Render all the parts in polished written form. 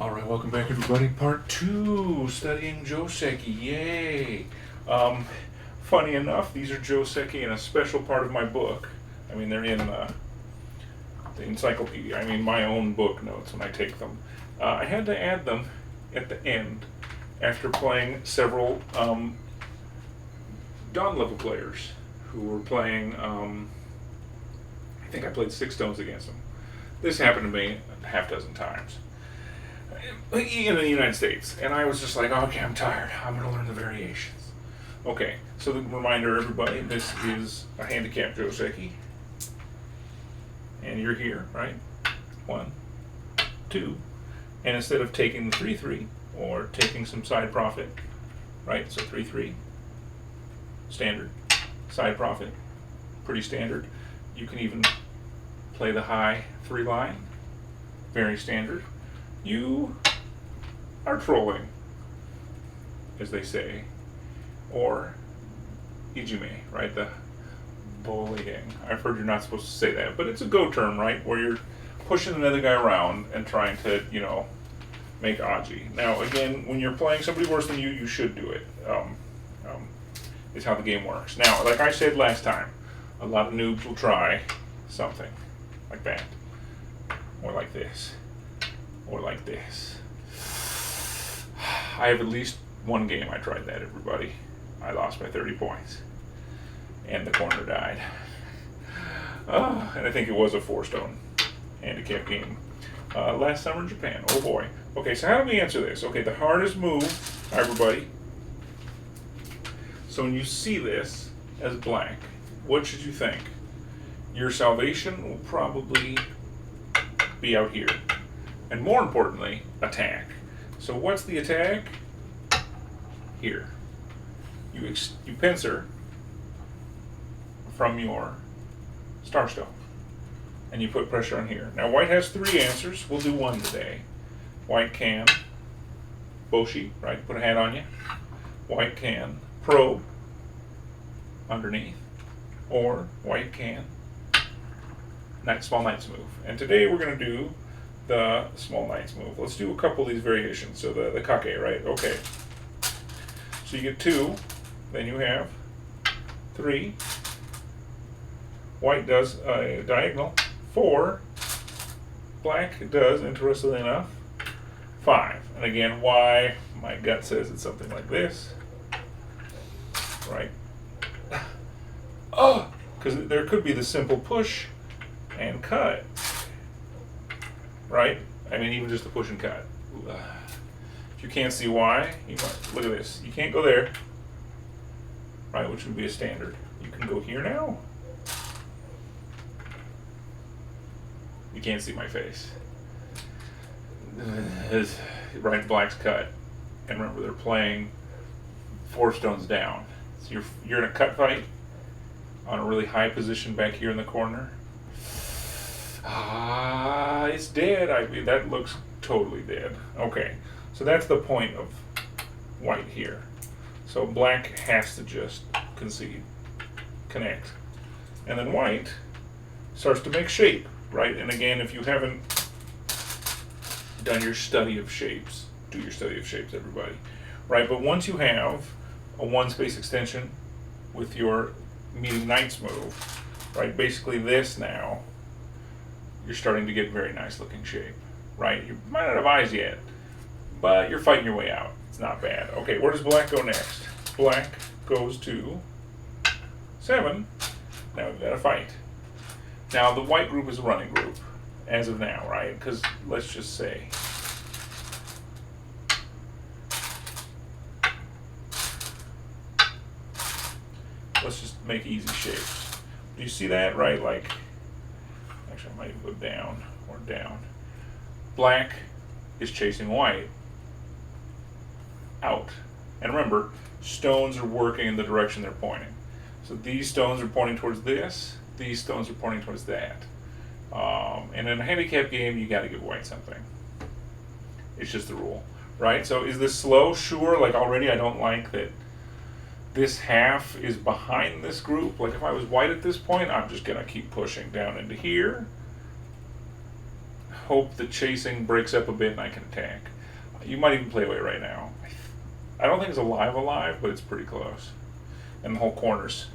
Alright, welcome back everybody. Part 2, studying Joseki. Yay! Funny enough, these are Joseki in a special part of my book. I mean, they're in the encyclopedia. I mean, my own book notes when I take them. I had to add them at the end after playing several Dawn level players who were playing, I think I played 6 stones against them. This happened to me a half dozen times in the United States, and I was just like, okay, I'm tired. I'm going to learn the variations. Okay, so the reminder, everybody, this is a handicap Joseki, and you're here, right? 1, 2, and instead of taking the 3-3 or taking some side profit, right? So 3-3, standard, side profit, pretty standard. You can even play the high 3 line, very standard. You are trolling, as they say, or ijume, right? The bullying. I've heard you're not supposed to say that, but it's a go term, right? Where you're pushing another guy around and trying to, make aji. Now, again, when you're playing somebody worse than you, you should do it. Is how the game works. Now, like I said last time, a lot of noobs will try something like that, or like this, or like this. I have at least one game I tried that, everybody. I lost by 30 points, and the corner died. And I think it was a 4-stone handicap game last summer in Japan. Oh boy. Okay, so how do we answer this? Okay, the hardest move, everybody. So when you see this as black, what should you think? Your salvation will probably be out here. And more importantly, attack. So what's the attack? Here. You pincer from your starstone. And you put pressure on here. Now white has 3 answers. We'll do 1 today. White can boshi, right? Put a hat on you. White can probe underneath. Or white can small knight's move. And today we're going to do the small knight's move. Let's do a couple of these variations. So the kake, right? Okay. So you get 2, then you have 3. White does a diagonal 4. Black does, interestingly enough, 5. And again, why my gut says it's something like this, right? Oh, because there could be the simple push and cut, right? I mean, even just the push and cut. If you can't see why, you might, look at this. You can't go there, right, which would be a standard. You can go here now. You can't see my face. Right, black's cut. And remember, they're playing 4 stones down. So you're in a cut fight on a really high position back here in the corner. It's dead. I mean, that looks totally dead. Okay, so that's the point of white here. So black has to just concede, connect. And then white starts to make shape, right? And again, if you haven't done your study of shapes, do your study of shapes, everybody. Right, but once you have a 1 space extension with your meeting knight's move, right, basically this now, you're starting to get very nice looking shape, right? You might not have eyes yet, but you're fighting your way out. It's not bad. Okay, where does black go next? Black goes to 7. Now we've got a fight. Now the white group is a running group, as of now, right? Because let's just say, let's just make easy shapes. Do you see that, right? Like, actually I might go down or down. Black is chasing white out. And remember, stones are working in the direction they're pointing. So these stones are pointing towards this, these stones are pointing towards that. And in a handicap game, you got to give white something. It's just the rule, right? So is this slow? Sure. Like already I don't like that this half is behind this group. Like if I was white at this point, I'm just going to keep pushing down into here. hope the chasing breaks up a bit and I can attack. You might even play away right now. I don't think it's alive, but it's pretty close. And the whole corner's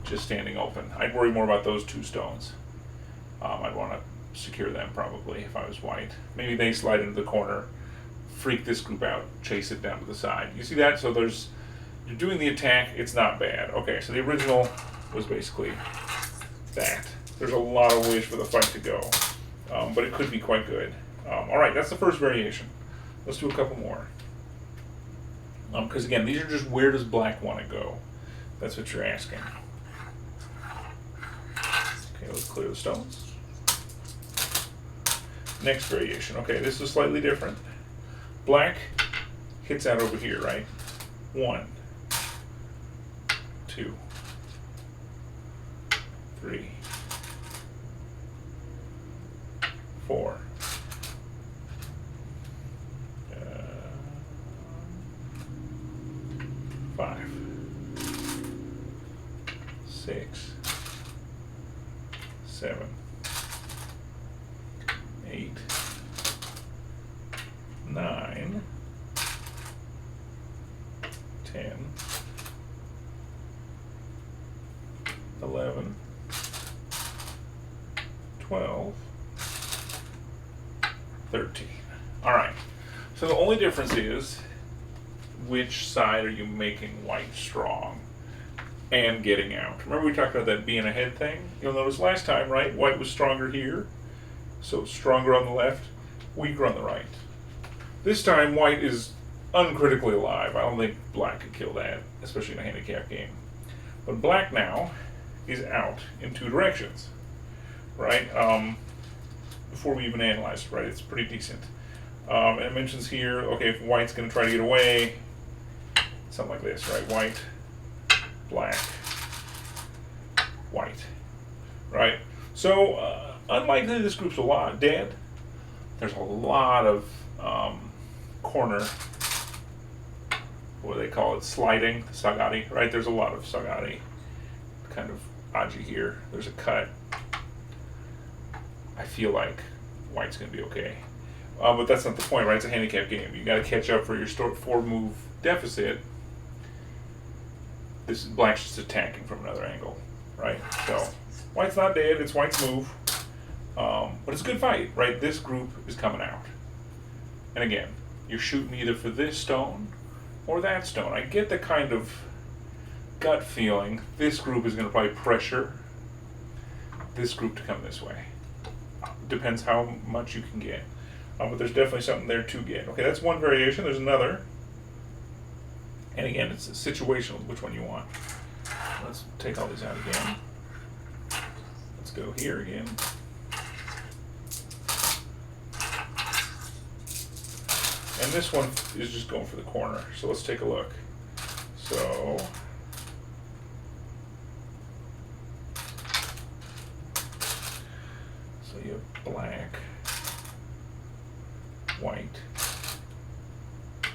just standing open. I'd worry more about those 2 stones. I'd want to secure them probably if I was white. Maybe they slide into the corner, freak this group out, chase it down to the side. You see that? So you're doing the attack, it's not bad. Okay, so the original was basically that. There's a lot of ways for the fight to go, but it could be quite good. Alright, that's the first variation. Let's do a couple more. Because again, these are just where does black want to go? That's what you're asking. Okay, let's clear the stones. Next variation. Okay, this is slightly different. Black hits out over here, right? 1, 2, 3, 4. 5, 6, 7, 8, 9, 10, 11, 12, 13. All right. So the only difference is which side are you making white strong and getting out. Remember we talked about that being ahead thing? You'll notice last time, right, white was stronger here, so stronger on the left, weaker on the right. This time white is uncritically alive. I don't think black could kill that, especially in a handicap game. But black now is out in 2 directions, right? Before we even analyze it, right, it's pretty decent. And it mentions here, okay, if white's going to try to get away, something like this, right? White, black, white, right? So, unlikely this group's dead. There's a lot of corner, what do they call it, sliding, sagari, right? There's a lot of sagari, kind of aji here. There's a cut. I feel like white's going to be okay. But that's not the point, right? It's a handicap game. You got to catch up for your 4-move deficit. This black's just attacking from another angle, right? So white's not dead. It's white's move, but it's a good fight, right? This group is coming out, and again, you're shooting either for this stone or that stone. I get the kind of gut feeling this group is going to probably pressure this group to come this way. Depends how much you can get. But there's definitely something there to get. Okay, that's one variation. There's another. And again, it's situational, which one you want. Let's take all these out again. Let's go here again. And this one is just going for the corner. So let's take a look. So you have black, white,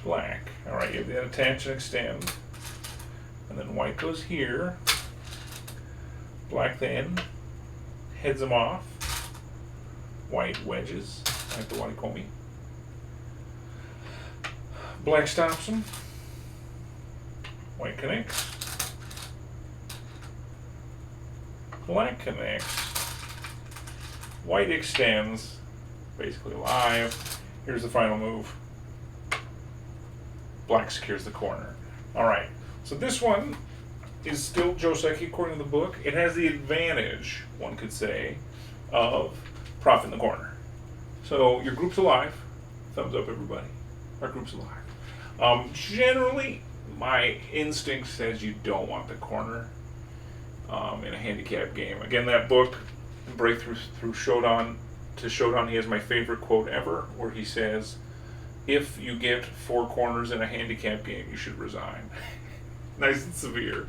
black. All right, you have that attach and extend. And then white goes here. Black then heads them off. White wedges, like the warikomi. Black stops them. White connects. Black connects. White extends, basically alive. Here's the final move. Black secures the corner. All right, so this one is still Joseki according to the book. It has the advantage, one could say, of profit in the corner. So your group's alive. Thumbs up, everybody. Our group's alive. Generally, my instinct says you don't want the corner in a handicap game. Again, that book, Breakthrough through Shodan to Shodan, he has my favorite quote ever, where he says, if you get 4 corners in a handicap game, you should resign. Nice and severe.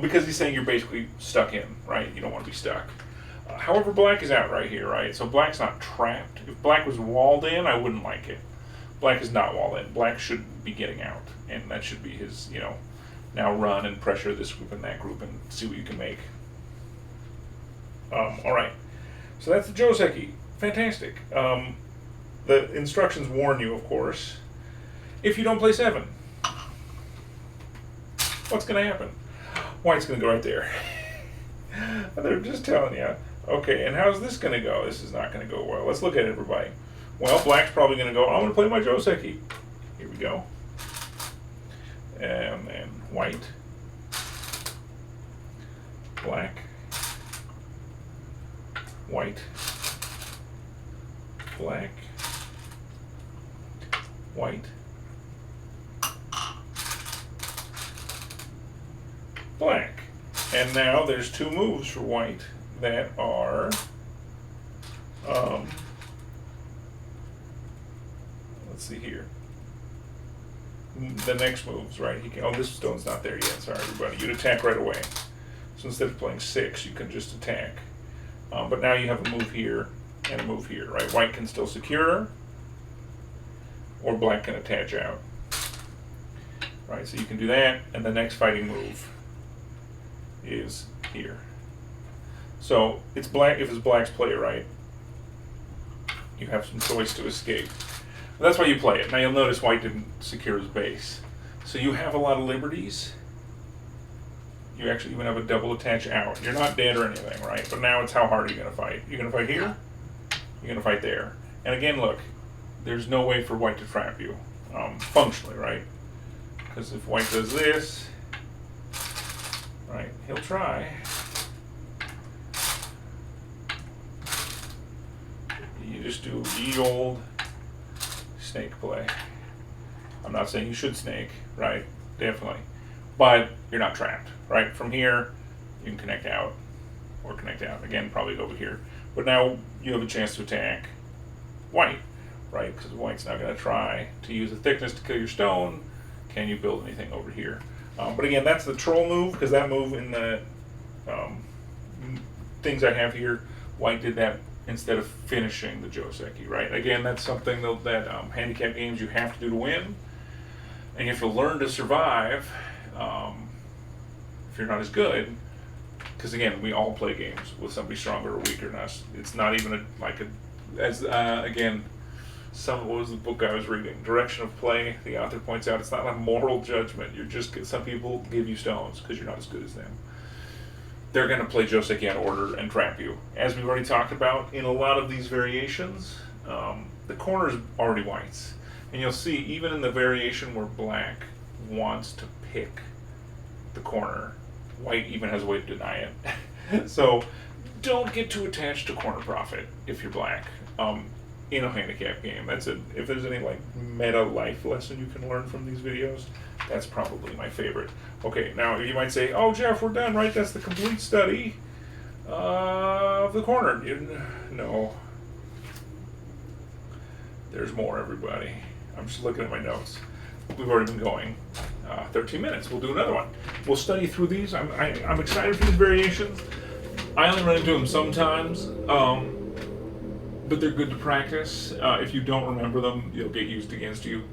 Because he's saying you're basically stuck in, right? You don't want to be stuck. However, black is out right here, right? So black's not trapped. If black was walled in, I wouldn't like it. Black is not walled in. Black should be getting out. And that should be his, now run and pressure this group and that group and see what you can make. All right. So that's the Joseki. Fantastic. the instructions warn you, of course, if you don't play 7, what's going to happen? White's going to go right there. They're just telling you. Okay, and how's this going to go? This is not going to go well. Let's look at it, everybody. Well, black's probably going to go, I'm going to play my Joseki. Here we go. And then white. Black. White. Black. White. Black. And now there's 2 moves for white that are let's see here. The next moves, right? He can, oh, this stone's not there yet. Sorry, everybody. You'd attack right away. So instead of playing 6, you can just attack. But now you have a move here and a move here, right? White can still secure, or black can attach out. Right, so you can do that, and the next fighting move is here. So it's black. If it's black's play, right, you have some choice to escape. But that's why you play it. Now you'll notice white didn't secure his base. So you have a lot of liberties. You actually even have a double attach out. You're not dead or anything, right? But now it's how hard are you going to fight? You're going to fight here? You're going to fight there. And again, look, there's no way for white to trap you, functionally, right? Because if white does this, right, he'll try. You just do ye old snake play. I'm not saying you should snake, right? Definitely. But you're not trapped, right? From here, you can connect out or connect out. Again, probably over here. But now you have a chance to attack white, right? Because white's not going to try to use the thickness to kill your stone. Can you build anything over here? But again, that's the troll move, because that move in the things I have here, white did that instead of finishing the Joseki, right? Again, that's something that handicap games you have to do to win, and you have to learn to survive if you're not as good, because again, we all play games with somebody stronger or weaker than us. It's not even again, what was the book I was reading? Direction of Play. The author points out it's not a moral judgment. You're just, some people give you stones because you're not as good as them. They're going to play Joseki out of order and trap you. As we've already talked about, in a lot of these variations, the corner's already white's. And you'll see, even in the variation where black wants to pick the corner, white even has a way to deny it. So don't get too attached to corner profit if you're black. In a handicap game, that's it. If there's any like meta life lesson you can learn from these videos, that's probably my favorite. Okay, now you might say, "Oh, Jeff, we're done, right? That's the complete study of the corner." No, there's more, everybody. I'm just looking at my notes. We've already been going 13 minutes. We'll do another one. We'll study through these. I'm excited for these variations. I only run into them sometimes. But they're good to practice. If you don't remember them, you'll get used against you.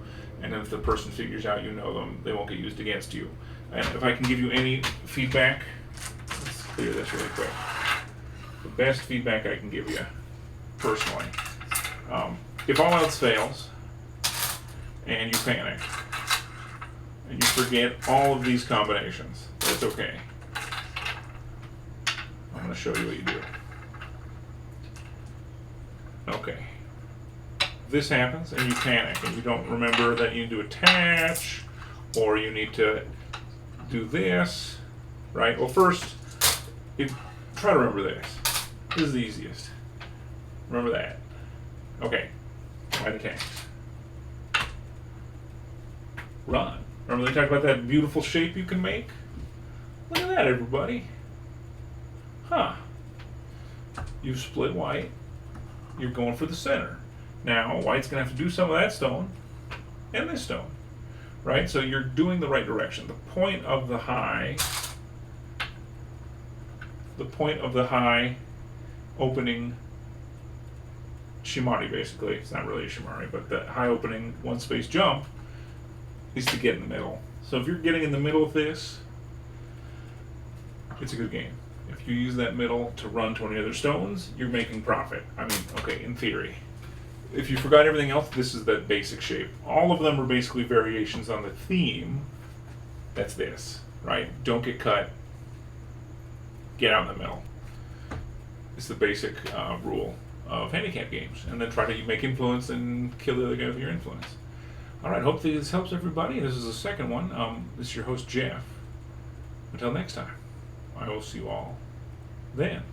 And if the person figures out you know them, they won't get used against you. And if I can give you any feedback, let's clear this really quick. The best feedback I can give you, personally, if all else fails, and you panic, and you forget all of these combinations, that's okay. I'm going to show you what you do. Okay. This happens and you panic and you don't remember that you need to attach or you need to do this, right? Well, first, try to remember this. This is the easiest. Remember that. Okay. White attacks. Run. Remember they talked about that beautiful shape you can make? Look at that, everybody. Huh. You've split white. You're going for the center. Now, white's going to have to do some of that stone and this stone, right? So you're doing the right direction. The point of the high opening shimari, basically, it's not really a shimari, but the high opening one space jump is to get in the middle. So if you're getting in the middle of this, it's a good game. If you use that middle to run to any other stones, you're making profit. I mean, okay, in theory. if you forgot everything else, this is the basic shape. All of them are basically variations on the theme. That's this, right? Don't get cut. Get out in the middle. It's the basic rule of handicap games. And then try to make influence and kill the other guy with your influence. All right, hopefully this helps everybody. This is the second one. This is your host, Jeff. Until next time, I will see you all then.